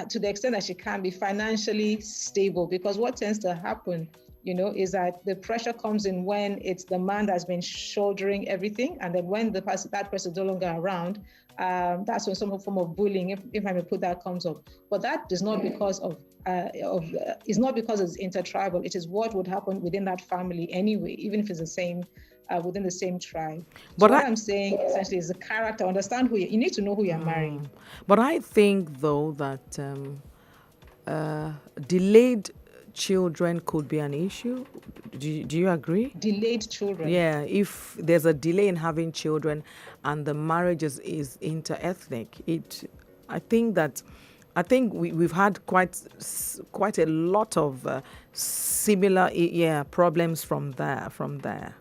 [SPEAKER 3] to the extent that she can be financially stable, because what tends to happen is that the pressure comes in when it's the man that's been shouldering everything, and then when that person is no longer around, that's when some form of bullying, if I may put that, comes up. But that is not because it's not because it's intertribal. It is what would happen within that family anyway, even if it's the same within the same tribe. But what I'm saying essentially is the character. Understand who you need to know who you're marrying.
[SPEAKER 2] But I think though that delayed children could be an issue. Do you agree? Delayed
[SPEAKER 3] children.
[SPEAKER 2] Yeah, if there's a delay in having children and the marriage is inter-ethnic, I think we've had quite a lot of similar problems from there.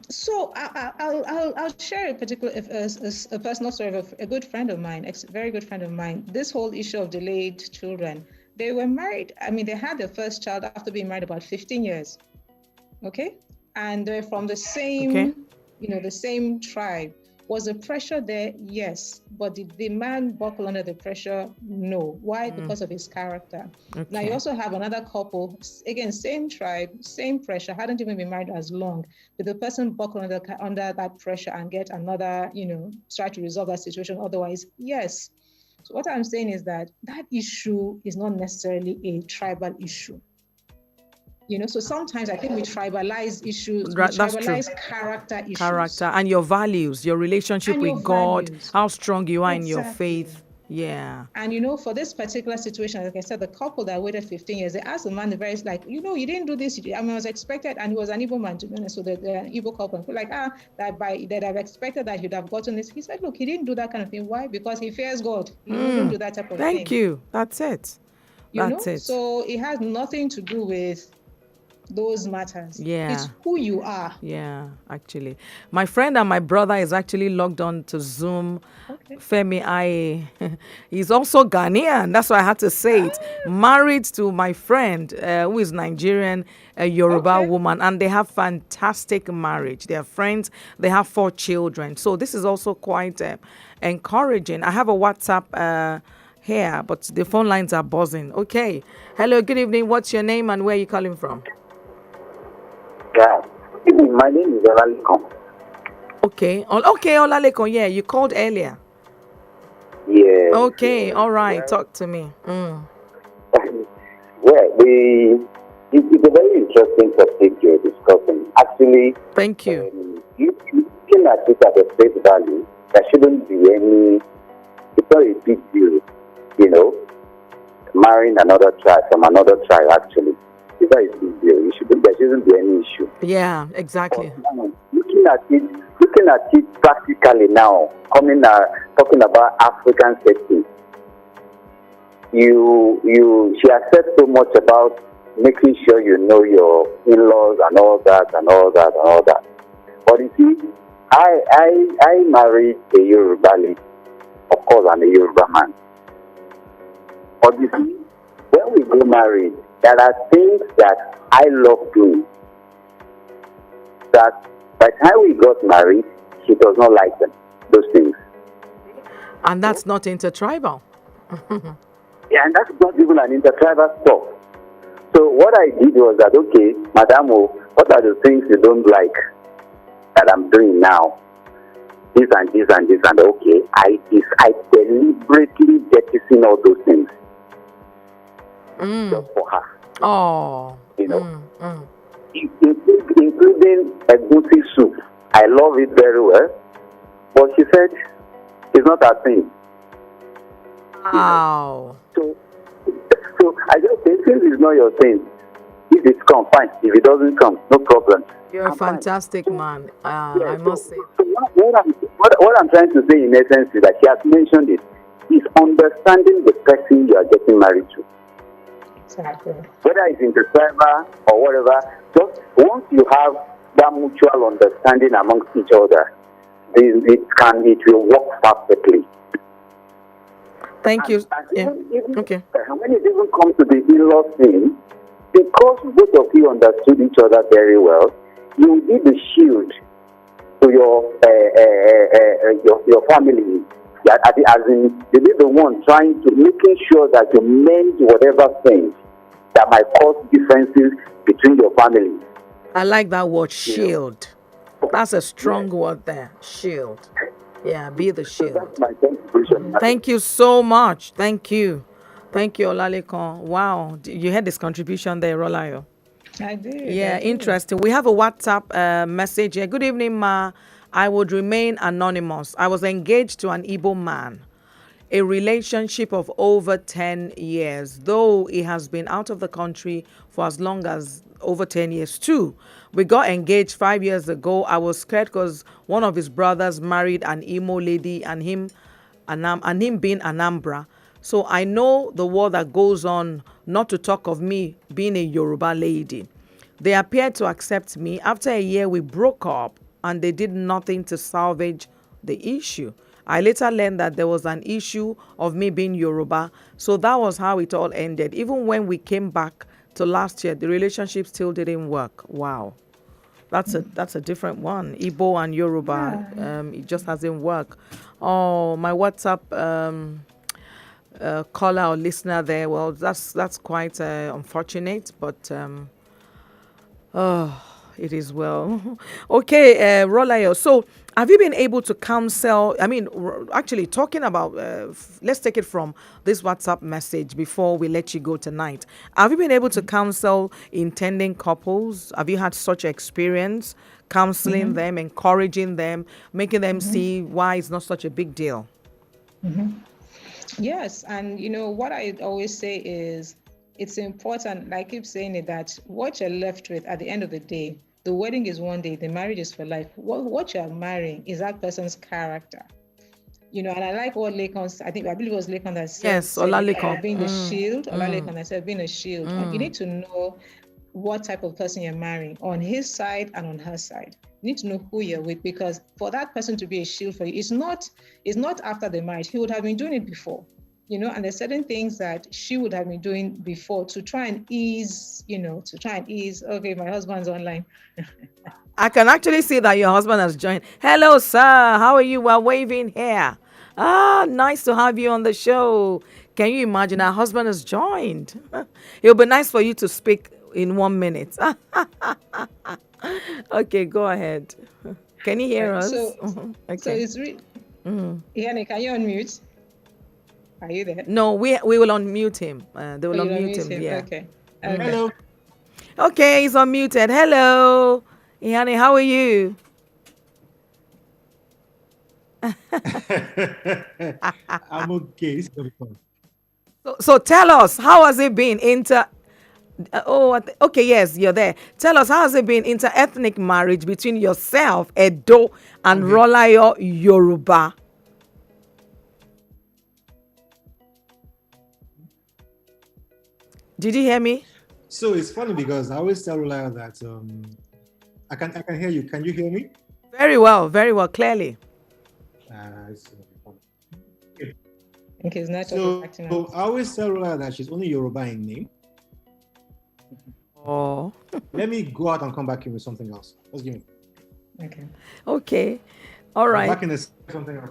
[SPEAKER 3] So I'll share a particular a personal story of a good friend of mine, a very good friend of mine. This whole issue of delayed children. They were married. I mean, they had their first child after being married about 15 years. Okay, and they're from the same, the same tribe. Was the pressure there? Yes, but did the man buckle under the pressure? No. Why? Because of his character. Okay. Now you also have another couple, again, same tribe, same pressure, hadn't even been married as long. Did the person buckle under that pressure and get another, try to resolve that situation? Otherwise, yes. So what I'm saying is that issue is not necessarily a tribal issue. So sometimes I think we tribalize issues, we tribalize character issues.
[SPEAKER 2] Character and your values, your relationship with God, how strong you are in your faith. Yeah.
[SPEAKER 3] And for this particular situation, like I said, the couple that waited 15 years, they asked the man, you didn't do this. I mean, I was expected, and he was an Igbo man, to be honest. So they're an Igbo couple, like, that I've expected that he'd have gotten this. He said, look, he didn't do that kind of thing. Why? Because he fears God. He wouldn't do that type of thing.
[SPEAKER 2] Thank you. That's it. That's it.
[SPEAKER 3] So it has nothing to do with those matters.
[SPEAKER 2] Yeah.
[SPEAKER 3] It's who you are.
[SPEAKER 2] Yeah, actually. My friend and my brother is actually logged on to Zoom. Okay. Femi Aye. He's also Ghanaian. That's why I had to say it. Married to my friend who is Nigerian, a Yoruba woman, and they have fantastic marriage. They are friends. They have 4 children. So this is also quite encouraging. I have a WhatsApp here, but the phone lines are buzzing. Okay. Hello, good evening. What's your name and where are you calling from?
[SPEAKER 8] Yeah, my name is Olalekon.
[SPEAKER 2] Okay, Olalekon, yeah, you called earlier.
[SPEAKER 8] Yeah.
[SPEAKER 2] Okay, all right, talk to me.
[SPEAKER 8] Well, it's a very interesting topic you're discussing. Actually,
[SPEAKER 2] thank you.
[SPEAKER 8] Looking at it at a face value, there shouldn't be it's not a big deal, marrying another tribe from another tribe, actually. It's not a big deal. There shouldn't be any issue.
[SPEAKER 2] Yeah, exactly.
[SPEAKER 8] But, looking at it practically now, talking about African setting, she has said so much about making sure you know your in-laws and all that and all that and all that. But you see, I married a Yoruba lady. Of course, I'm a Yoruba man. But you see, when we go married, there are things that I love doing that by the time we got married, she does not like them, those things.
[SPEAKER 2] And that's not intertribal.
[SPEAKER 8] Yeah, and that's not even an intertribal stuff. So what I did was that, okay, Madam, what are the things you don't like that I'm doing now? This and this and this and okay, I deliberately jettison all those things just for her.
[SPEAKER 2] Oh,
[SPEAKER 8] you know, including a goosey soup. I love it very well, but she said it's not her thing.
[SPEAKER 2] Wow.
[SPEAKER 8] So I just say, since it's not your thing, if it comes, fine. If it doesn't come, no problem.
[SPEAKER 2] You're a fantastic man. I must say.
[SPEAKER 8] So what I'm trying to say in essence is that she has mentioned it. Is understanding the person you are getting married to.
[SPEAKER 3] Exactly.
[SPEAKER 8] Whether it's intertribal or whatever, just once you have that mutual understanding amongst each other, it will work perfectly.
[SPEAKER 2] Thank you.
[SPEAKER 8] Okay. When it even comes to the in-law thing, because both of you understood each other very well, you will be the shield to your family. As in, you be the one trying to making sure that you mend whatever things that might cause differences between your families.
[SPEAKER 2] I like that word, shield. That's a strong word there, shield. Yeah, be the shield.
[SPEAKER 8] So that's my contribution.
[SPEAKER 2] Thank you so much. Thank you, Olalekon. Wow, you had this contribution there, Rolayo.
[SPEAKER 3] I did.
[SPEAKER 2] Yeah, interesting. We have a WhatsApp message here. Good evening, Ma. I would remain anonymous. I was engaged to an Igbo man. A relationship of over 10 years, though he has been out of the country for as long as over 10 years too. We got engaged 5 years ago. I was scared because one of his brothers married an Imo lady and him being Anambra. So I know the war that goes on, not to talk of me being a Yoruba lady. They appeared to accept me. After a year, we broke up and they did nothing to salvage the issue. I later learned that there was an issue of me being Yoruba. So that was how it all ended. Even when we came back to last year, the relationship still didn't work. Wow. That's a different one. Igbo and Yoruba, it just hasn't worked. Oh, my WhatsApp caller or listener there, well, that's quite unfortunate, but it is well. Okay, Rolayo. So, have you been able to counsel? I mean, actually, talking about, let's take it from this WhatsApp message before we let you go tonight. Have you been able to counsel intending couples? Have you had such experience counseling them, encouraging them, making them see why it's not such a big deal?
[SPEAKER 3] Yes, and what I always say is, it's important, I keep saying it, that what you're left with at the end of the day, the wedding is one day, the marriage is for life. What you're marrying is that person's character. And I like what Lekon, I believe it was Lekon that said,
[SPEAKER 2] yes, Olalekon.
[SPEAKER 3] Being a shield. Olalekon that said, being a shield. You need to know what type of person you're marrying on his side and on her side. You need to know who you're with, because for that person to be a shield for you, it's not after the marriage. He would have been doing it before. And there's certain things that she would have been doing before to try and ease, okay, my husband's online.
[SPEAKER 2] I can actually see that your husband has joined. Hello, sir. How are you? We're waving here. Nice to have you on the show. Can you imagine our husband has joined? It'll be nice for you to speak in 1 minute. Okay, go ahead. Can you hear us?
[SPEAKER 3] Okay. So it's Yannick, can you unmute? Are you there?
[SPEAKER 2] No, we will unmute him. They will unmute him. Yeah.
[SPEAKER 3] Okay.
[SPEAKER 9] Hello.
[SPEAKER 2] Okay, he's unmuted. Hello, Yanni. How are you?
[SPEAKER 9] I'm okay.
[SPEAKER 2] So tell us, how has it been okay, yes, you're there. Tell us, how has it been inter-ethnic marriage between yourself, Edo, and Rolayo Yoruba? Did you hear me?
[SPEAKER 9] So it's funny because I always tell Rulaya that I can hear you. Can you hear me?
[SPEAKER 2] Very well, clearly.
[SPEAKER 3] Okay, it's not
[SPEAKER 9] So
[SPEAKER 3] acting out.
[SPEAKER 9] I always tell Rulaya that she's only Yoruba in name.
[SPEAKER 2] Oh.
[SPEAKER 9] Let me go out and come back in with something else. Just give me.
[SPEAKER 2] Okay. All right.
[SPEAKER 9] Back in something else.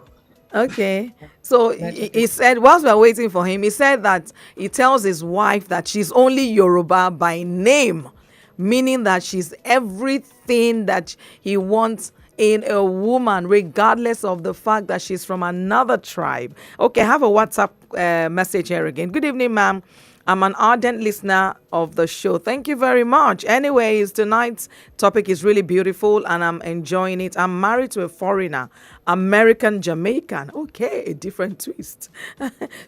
[SPEAKER 2] Okay. So he said, whilst we're waiting for him, he said that he tells his wife that she's only Yoruba by name, meaning that she's everything that he wants in a woman, regardless of the fact that she's from another tribe. Okay, I have a WhatsApp message here again. Good evening, ma'am. I'm an ardent listener of the show. Thank you very much. Anyways, tonight's topic is really beautiful and I'm enjoying it. I'm married to a foreigner, American Jamaican. Okay, a different twist.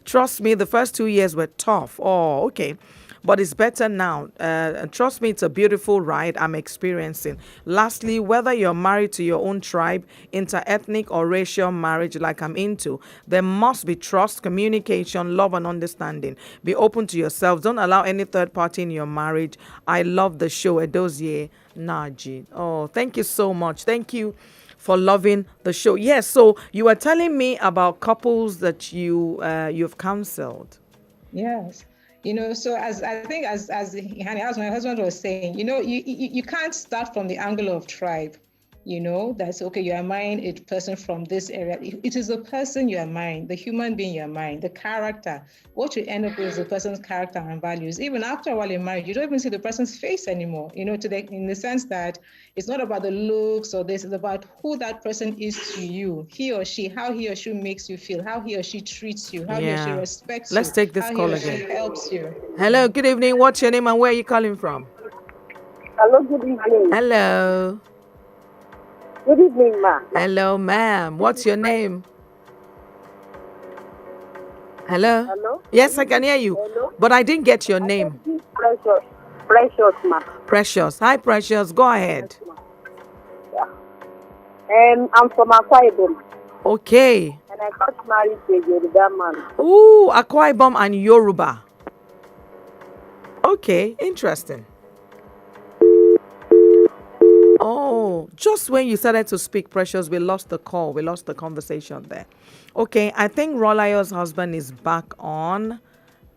[SPEAKER 2] Trust me, the first 2 years were tough. Oh, okay. But it's better now. Trust me, it's a beautiful ride I'm experiencing. Lastly, whether you're married to your own tribe, inter-ethnic or racial marriage like I'm into, there must be trust, communication, love and understanding. Be open to yourselves. Don't allow any third party in your marriage. I love the show. Edozie Naji. Oh, thank you so much. Thank you for loving the show. Yes, so you were telling me about couples that you've counseled.
[SPEAKER 3] Yes. So as I think as my husband was saying, you can't start from the angle of tribe. That's okay, you are marrying a person from this area. It is the person you are marrying, the human being you are marrying, the character. What you end up with is the person's character and values. Even after a while in marriage, you don't even see the person's face anymore, in the sense that it's not about the looks or this, it's about who that person is to you. He or she, how he or she makes you feel, how he or she treats you, how he or she respects
[SPEAKER 2] Let's
[SPEAKER 3] you.
[SPEAKER 2] take this
[SPEAKER 3] how
[SPEAKER 2] call
[SPEAKER 3] he or
[SPEAKER 2] again.
[SPEAKER 3] she helps you.
[SPEAKER 2] Hello, good evening. What's your name and where are you calling from?
[SPEAKER 6] Hello, good evening.
[SPEAKER 2] Hello.
[SPEAKER 6] Good evening, ma'am.
[SPEAKER 2] Hello, ma'am. What's your name? Hello?
[SPEAKER 6] Hello?
[SPEAKER 2] Yes, I can hear you.
[SPEAKER 6] Hello?
[SPEAKER 2] But I didn't get your name.
[SPEAKER 6] Precious. Precious, ma'am.
[SPEAKER 2] Precious. Hi, Precious. Go ahead.
[SPEAKER 6] Yes, I'm from Akwa Ibom.
[SPEAKER 2] Okay.
[SPEAKER 6] And I got married to a Yoruba man.
[SPEAKER 2] Ooh, Akwa Ibom and Yoruba. Okay, interesting. Oh, just when you started to speak, Precious, we lost the call. We lost the conversation there. Okay, I think Rolayo's husband is back on.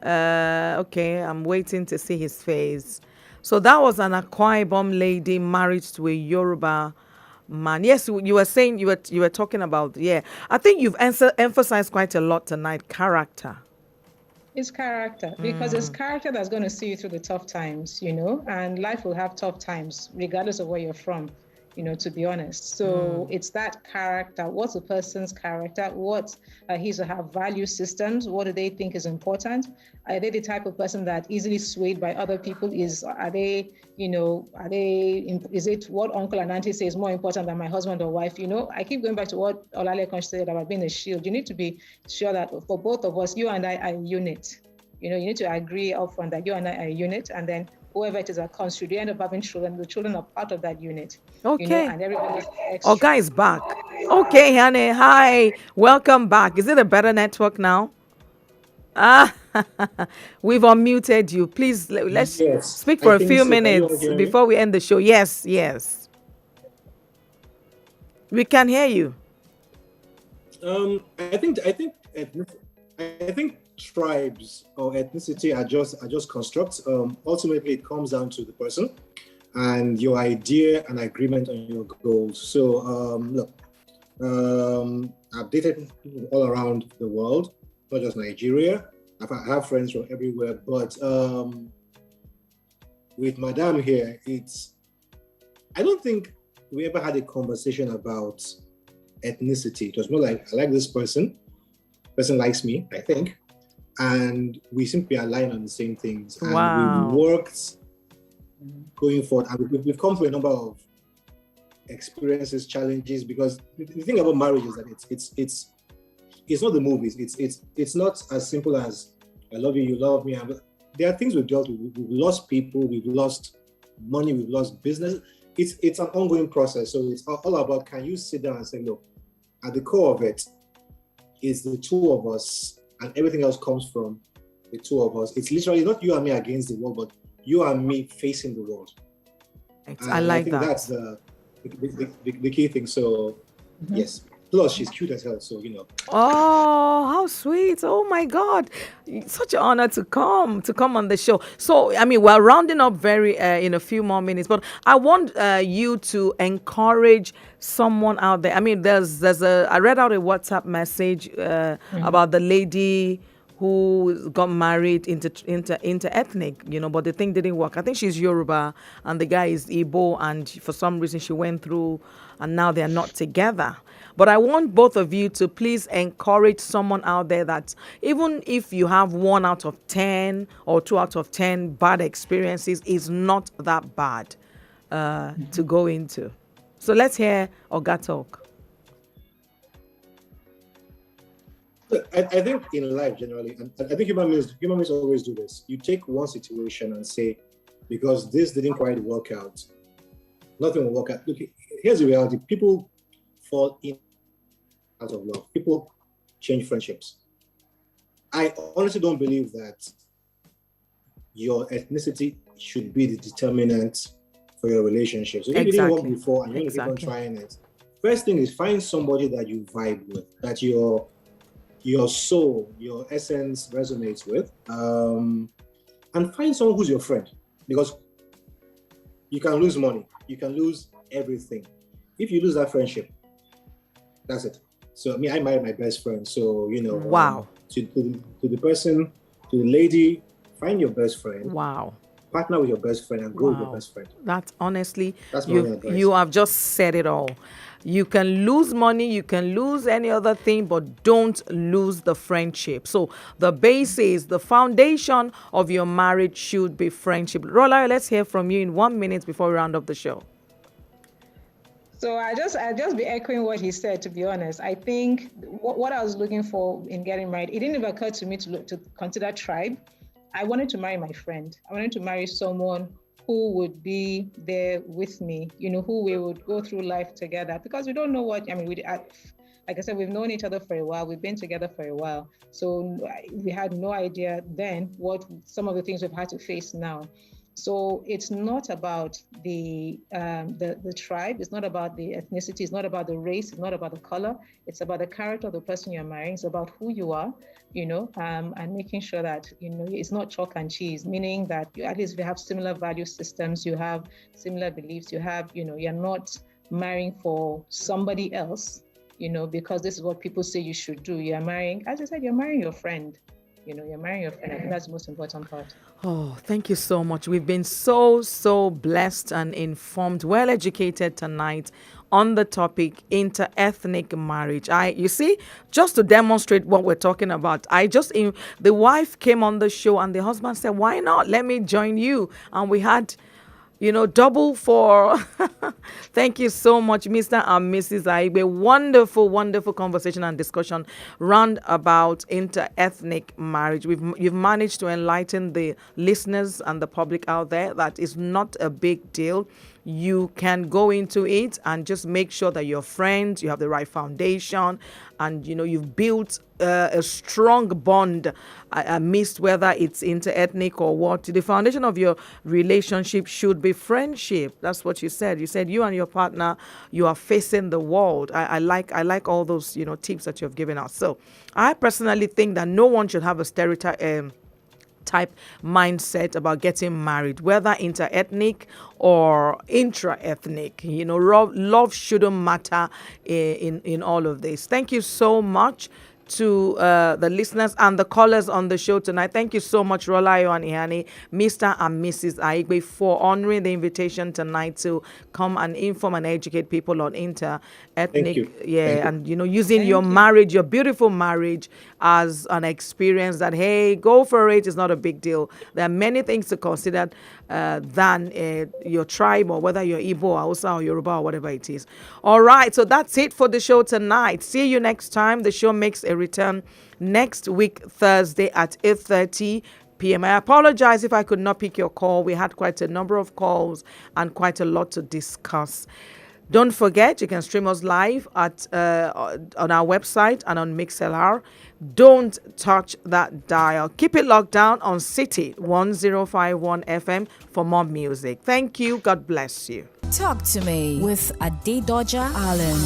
[SPEAKER 2] Okay, I'm waiting to see his face. So that was an Akwa Ibom lady married to a Yoruba man. Yes, you were saying, you were talking about, yeah. I think you've emphasized quite a lot tonight, character.
[SPEAKER 3] It's character, because it's character that's going to see you through the tough times, and life will have tough times regardless of where you're from, to be honest. So it's that character. What's a person's character? What his or her value systems? What do they think is important? Are they the type of person that easily swayed by other people? Is it what uncle and auntie say is more important than my husband or wife? I keep going back to what Olalekan said about being a shield. You need to be sure that for both of us, you and I are a unit. You need to agree upfront that you and I are a unit, and then whoever it is that comes through, you end up having children. The children are part of that unit.
[SPEAKER 2] Okay.
[SPEAKER 3] And everybody's extra.
[SPEAKER 2] Oh, guys, back. Okay, honey. Hi. Welcome back. Is it a better network now? We've unmuted you. Please, let's speak for a few minutes before we end the show. Yes. We can hear you.
[SPEAKER 9] I think tribes or ethnicity are just constructs. Ultimately, it comes down to the person and your idea and agreement on your goals. So, look, I've dated people all around the world, not just Nigeria. I have friends from everywhere, but with Madame here, I don't think we ever had a conversation about ethnicity. It was more like, I like this person likes me, I think, and we seem to be aligned on the same things. And we've worked going forward, and we've come through a number of experiences, challenges, because the thing about marriage is that it's not the movies. It's not as simple as I love you, you love me. There are things we've dealt with. We've lost people, we've lost money, we've lost business. It's an ongoing process. So it's all about, can you sit down and say, look, at the core of it is the two of us, and everything else comes from the two of us. It's literally not you and me against the world, but you and me facing the world.
[SPEAKER 2] I like
[SPEAKER 9] think
[SPEAKER 2] that.
[SPEAKER 9] That's the key thing. So yes. Plus, she's cute as hell, so
[SPEAKER 2] Oh, how sweet. Oh my God. Such an honor to come on the show. So, I mean, we're rounding up very in a few more minutes, but I want you to encourage someone out there. I mean, I read out a WhatsApp message about the lady who got married into ethnic, but the thing didn't work. I think she's Yoruba and the guy is Igbo, and for some reason she went through and now they're not together. But I want both of you to please encourage someone out there that even if you have 1 out of 10 or 2 out of 10 bad experiences, is not that bad to go into. So let's hear Oga talk.
[SPEAKER 9] I think in life generally, and I think human beings always do this. You take one situation and say, because this didn't quite work out, nothing will work out. Look, here's the reality. People fall in out of love. People change friendships. I honestly don't believe that your ethnicity should be the determinant for your relationship. So if it didn't work before and you want to keep on trying it, first thing is find somebody that you vibe with, that your soul, your essence resonates with, and find someone who's your friend, because you can lose money, you can lose everything. If you lose that friendship, that's it. So I married my best friend. So
[SPEAKER 2] wow.
[SPEAKER 9] To the person, to the lady, find your best friend.
[SPEAKER 2] Wow.
[SPEAKER 9] Partner with your best friend and go with your best friend.
[SPEAKER 2] That's honestly,
[SPEAKER 9] that's my advice.
[SPEAKER 2] You have just said it all. You can lose money, you can lose any other thing, but don't lose the friendship. So the basis, the foundation of your marriage should be friendship. Rola, let's hear from you in 1 minute before we round up the show.
[SPEAKER 3] So I just be echoing what he said, to be honest. I think what I was looking for in getting married, it didn't even occur to me to consider tribe. I wanted to marry my friend. I wanted to marry someone who would be there with me, who we would go through life together, because we don't know what, like I said, we've known each other for a while. We've been together for a while. So we had no idea then what some of the things we've had to face now. So it's not about the tribe. It's not about the ethnicity. It's not about the race. It's not about the color. It's about the character of the person you're marrying. It's about who you are, and making sure that, it's not chalk and cheese, meaning that at least if you have similar value systems, you have similar beliefs, you're not marrying for somebody else, because this is what people say you should do. You're marrying, as I said, you're marrying your friend. You're marrying your friend. I think that's the most important part.
[SPEAKER 2] Oh, thank you so much. We've been so blessed and informed, well educated tonight on the topic inter-ethnic marriage. You see, just to demonstrate what we're talking about, the wife came on the show and the husband said, why not? Let me join you. And we had double for. Thank you so much, Mr. and Mrs. Aigbe. Wonderful conversation and discussion round about inter-ethnic marriage. You've managed to enlighten the listeners and the public out there that is not a big deal. You can go into it and just make sure that you're friends, you have the right foundation, and you've built a strong bond amidst whether it's inter-ethnic or what. The foundation of your relationship should be friendship. That's what you said. You said you and your partner, you are facing the world. I like all those tips that you've given us. So I personally think that no one should have a stereotype type mindset about getting married, whether inter-ethnic or intra-ethnic. Love shouldn't matter in all of this. Thank you so much to the listeners and the callers on the show tonight. Thank you so much, Rolayo and Ihani, Mr. and Mrs. Aigbe, for honoring the invitation tonight to come and inform and educate people on inter-ethnic. And using your marriage, your beautiful marriage, as an experience that, hey, go for it. It's not a big deal. There are many things to consider than your tribe, or whether you're Igbo, Hausa, or Yoruba, or whatever it is. All right, so that's it for the show tonight. See you next time. The show makes a return next week, Thursday at 8:30 p.m. I apologize if I could not pick your call. We had quite a number of calls and quite a lot to discuss. Don't forget, you can stream us live at on our website and on MixLR. Don't touch that dial. Keep it locked down on City 1051 FM for more music. Thank you. God bless you.
[SPEAKER 1] Talk to me with Adedoja Allen.